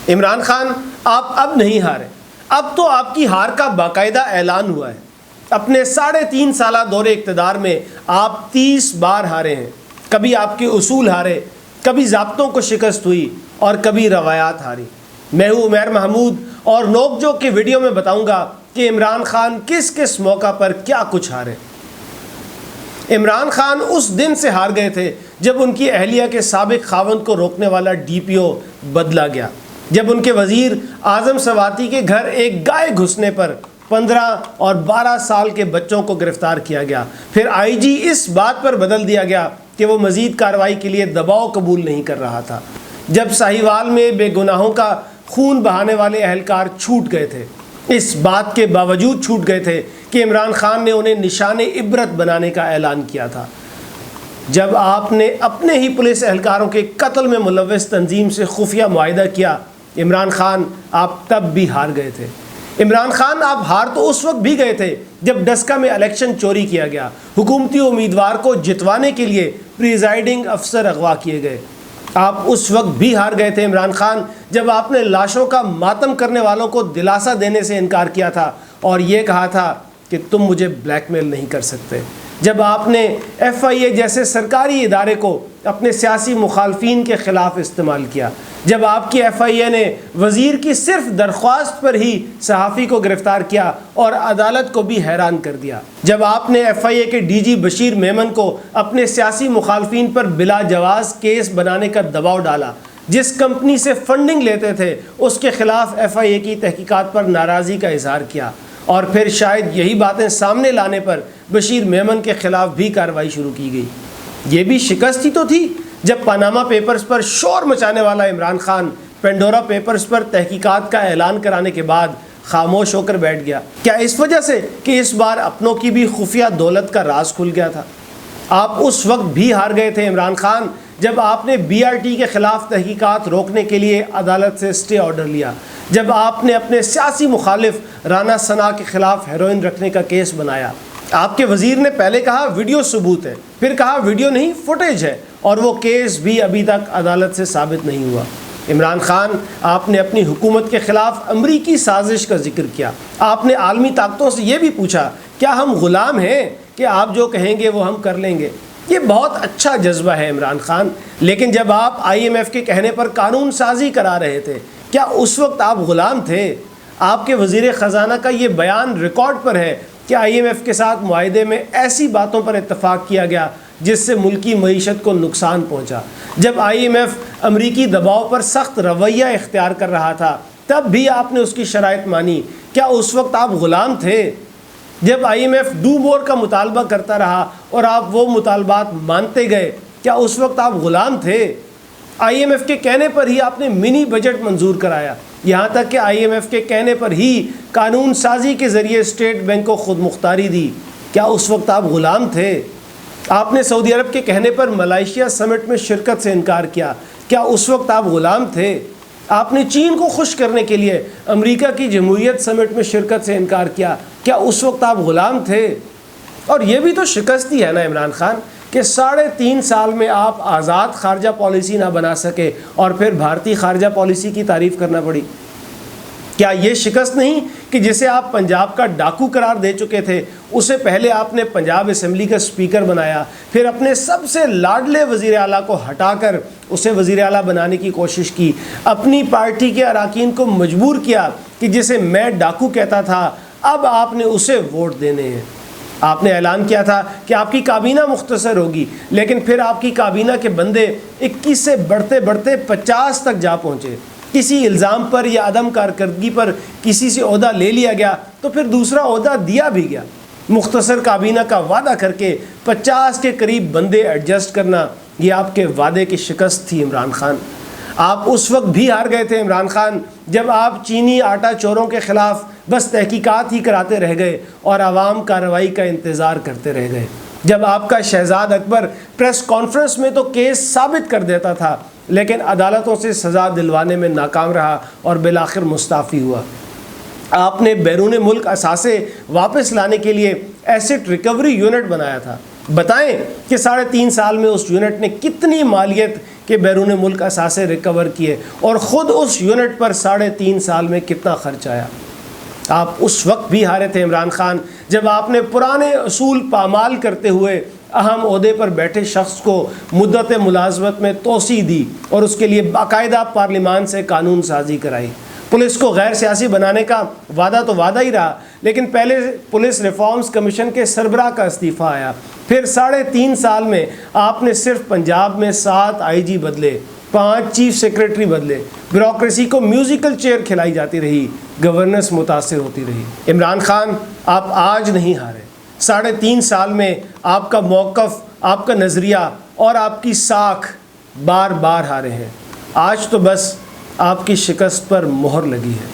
عمران خان آپ اب نہیں ہارے، اب تو آپ کی ہار کا باقاعدہ اعلان ہوا ہے۔ اپنے 3.5 سالہ دور اقتدار میں آپ 30 بار ہارے ہیں۔ کبھی آپ کے اصول ہارے، کبھی ضابطوں کو شکست ہوئی اور کبھی روایات ہاری۔ میں ہوں عمیر محمود اور نوک جھوک کے ویڈیو میں بتاؤں گا کہ عمران خان کس کس موقع پر کیا کچھ ہارے۔ عمران خان اس دن سے ہار گئے تھے جب ان کی اہلیہ کے سابق خاوند کو روکنے والا ڈی پی او بدلا گیا، جب ان کے وزیر اعظم سواتی کے گھر ایک گائے گھسنے پر 15 اور 12 سال کے بچوں کو گرفتار کیا گیا، پھر آئی جی اس بات پر بدل دیا گیا کہ وہ مزید کارروائی کے لیے دباؤ قبول نہیں کر رہا تھا، جب ساہیوال میں بے گناہوں کا خون بہانے والے اہلکار چھوٹ گئے تھے، اس بات کے باوجود چھوٹ گئے تھے کہ عمران خان نے انہیں نشان عبرت بنانے کا اعلان کیا تھا، جب آپ نے اپنے ہی پولیس اہلکاروں کے قتل میں ملوث تنظیم سے خفیہ معاہدہ کیا، عمران خان آپ تب بھی ہار گئے تھے۔ عمران خان آپ ہار تو اس وقت بھی گئے تھے جب ڈسکا میں الیکشن چوری کیا گیا، حکومتی امیدوار کو جتوانے کے لیے پریزائیڈنگ افسر اغوا کیے گئے۔ آپ اس وقت بھی ہار گئے تھے عمران خان جب آپ نے لاشوں کا ماتم کرنے والوں کو دلاسا دینے سے انکار کیا تھا اور یہ کہا تھا کہ تم مجھے بلیک میل نہیں کر سکتے، جب آپ نے ایف آئی اے جیسے سرکاری ادارے کو اپنے سیاسی مخالفین کے خلاف استعمال کیا، جب آپ کی ایف آئی اے نے وزیر کی صرف درخواست پر ہی صحافی کو گرفتار کیا اور عدالت کو بھی حیران کر دیا، جب آپ نے ایف آئی اے کے ڈی جی بشیر میمن کو اپنے سیاسی مخالفین پر بلا جواز کیس بنانے کا دباؤ ڈالا، جس کمپنی سے فنڈنگ لیتے تھے اس کے خلاف ایف آئی اے کی تحقیقات پر ناراضی کا اظہار کیا، اور پھر شاید یہی باتیں سامنے لانے پر بشیر میمن کے خلاف بھی کارروائی شروع کی گئی۔ یہ بھی شکست ہی تو تھی جب پاناما پیپرز پر شور مچانے والا عمران خان پینڈورا پیپرز پر تحقیقات کا اعلان کرانے کے بعد خاموش ہو کر بیٹھ گیا؟ کیا اس وجہ سے کہ اس بار اپنوں کی بھی خفیہ دولت کا راز کھل گیا تھا؟ آپ اس وقت بھی ہار گئے تھے عمران خان جب آپ نے بی آر ٹی کے خلاف تحقیقات روکنے کے لیے عدالت سے اسٹے آرڈر لیا، جب آپ نے اپنے سیاسی مخالف رانا ثنا کے خلاف ہیروئن رکھنے کا کیس بنایا۔ آپ کے وزیر نے پہلے کہا ویڈیو ثبوت ہے، پھر کہا ویڈیو نہیں فوٹیج ہے، اور وہ کیس بھی ابھی تک عدالت سے ثابت نہیں ہوا۔ عمران خان آپ نے اپنی حکومت کے خلاف امریکی سازش کا ذکر کیا، آپ نے عالمی طاقتوں سے یہ بھی پوچھا کیا ہم غلام ہیں کہ آپ جو کہیں گے وہ ہم کر لیں گے۔ یہ بہت اچھا جذبہ ہے عمران خان، لیکن جب آپ آئی ایم ایف کے کہنے پر قانون سازی کرا رہے تھے کیا اس وقت آپ غلام تھے؟ آپ کے وزیر خزانہ کا یہ بیان ریکارڈ پر ہے کہ آئی ایم ایف کے ساتھ معاہدے میں ایسی باتوں پر اتفاق کیا گیا جس سے ملکی معیشت کو نقصان پہنچا۔ جب آئی ایم ایف امریکی دباؤ پر سخت رویہ اختیار کر رہا تھا تب بھی آپ نے اس کی شرائط مانی، کیا اس وقت آپ غلام تھے؟ جب I M F do more کا مطالبہ کرتا رہا اور آپ وہ مطالبات مانتے گئے کیا اس وقت آپ غلام تھے؟ آئی ایم ایف کے کہنے پر ہی آپ نے منی بجٹ منظور کرایا، یہاں تک کہ آئی ایم ایف کے کہنے پر ہی قانون سازی کے ذریعے اسٹیٹ بینک کو خود مختاری دی، کیا اس وقت آپ غلام تھے؟ آپ نے سعودی عرب کے کہنے پر ملائیشیا سمٹ میں شرکت سے انکار کیا، کیا اس وقت آپ غلام تھے؟ آپ نے چین کو خوش کرنے کے لیے امریکہ کی جمہوریت سمٹ میں شرکت سے انکار کیا، کیا اس وقت آپ غلام تھے؟ اور یہ بھی تو شکست ہی ہے نا عمران خان کہ 3.5 سال میں آپ آزاد خارجہ پالیسی نہ بنا سکے اور پھر بھارتی خارجہ پالیسی کی تعریف کرنا پڑی۔ کیا یہ شکست نہیں کہ جسے آپ پنجاب کا ڈاکو قرار دے چکے تھے اسے پہلے آپ نے پنجاب اسمبلی کا اسپیکر بنایا، پھر اپنے سب سے لاڈلے وزیر اعلیٰ کو ہٹا کر اسے وزیر اعلیٰ بنانے کی کوشش کی، اپنی پارٹی کے اراکین کو مجبور کیا کہ جسے میں ڈاکو کہتا تھا اب آپ نے اسے ووٹ دینے ہیں۔ آپ نے اعلان کیا تھا کہ آپ کی کابینہ مختصر ہوگی، لیکن پھر آپ کی کابینہ کے بندے 21 سے بڑھتے بڑھتے 50 تک جا پہنچے۔ کسی الزام پر یا عدم کارکردگی پر کسی سے عہدہ لے لیا گیا تو پھر دوسرا عہدہ دیا بھی گیا۔ مختصر کابینہ کا وعدہ کر کے 50 کے قریب بندے ایڈجسٹ کرنا، یہ آپ کے وعدے کی شکست تھی عمران خان۔ آپ اس وقت بھی ہار گئے تھے عمران خان جب آپ چینی آٹا چوروں کے خلاف بس تحقیقات ہی کراتے رہ گئے اور عوام کارروائی کا انتظار کرتے رہ گئے، جب آپ کا شہزاد اکبر پریس کانفرنس میں تو کیس ثابت کر دیتا تھا لیکن عدالتوں سے سزا دلوانے میں ناکام رہا اور بالآخر مستعفی ہوا۔ آپ نے بیرون ملک اثاثے واپس لانے کے لیے ایسٹ ریکوری یونٹ بنایا تھا۔ بتائیں کہ 3.5 سال میں اس یونٹ نے کتنی مالیت کہ بیرون ملک اثاثے ریکور کیے، اور خود اس یونٹ پر 3.5 سال میں کتنا خرچ آیا۔ آپ اس وقت بھی ہارے تھے عمران خان جب آپ نے پرانے اصول پامال کرتے ہوئے اہم عہدے پر بیٹھے شخص کو مدت ملازمت میں توسیع دی اور اس کے لیے باقاعدہ پارلیمان سے قانون سازی کرائی۔ پولیس کو غیر سیاسی بنانے کا وعدہ تو وعدہ ہی رہا، لیکن پہلے پولیس ریفارمز کمیشن کے سربراہ کا استعفیٰ آیا، پھر 3.5 سال میں آپ نے صرف پنجاب میں 7 IG بدلے، 5 چیف سیکریٹری بدلے، بیوروکریسی کو میوزیکل چیئر کھلائی جاتی رہی، گورننس متاثر ہوتی رہی۔ عمران خان، آپ آج نہیں ہارے، 3.5 سال میں آپ کا موقف، آپ کا نظریہ اور آپ کی ساکھ بار بار ہارے ہیں۔ آج تو بس آپ کی شکست پر مہر لگی ہے۔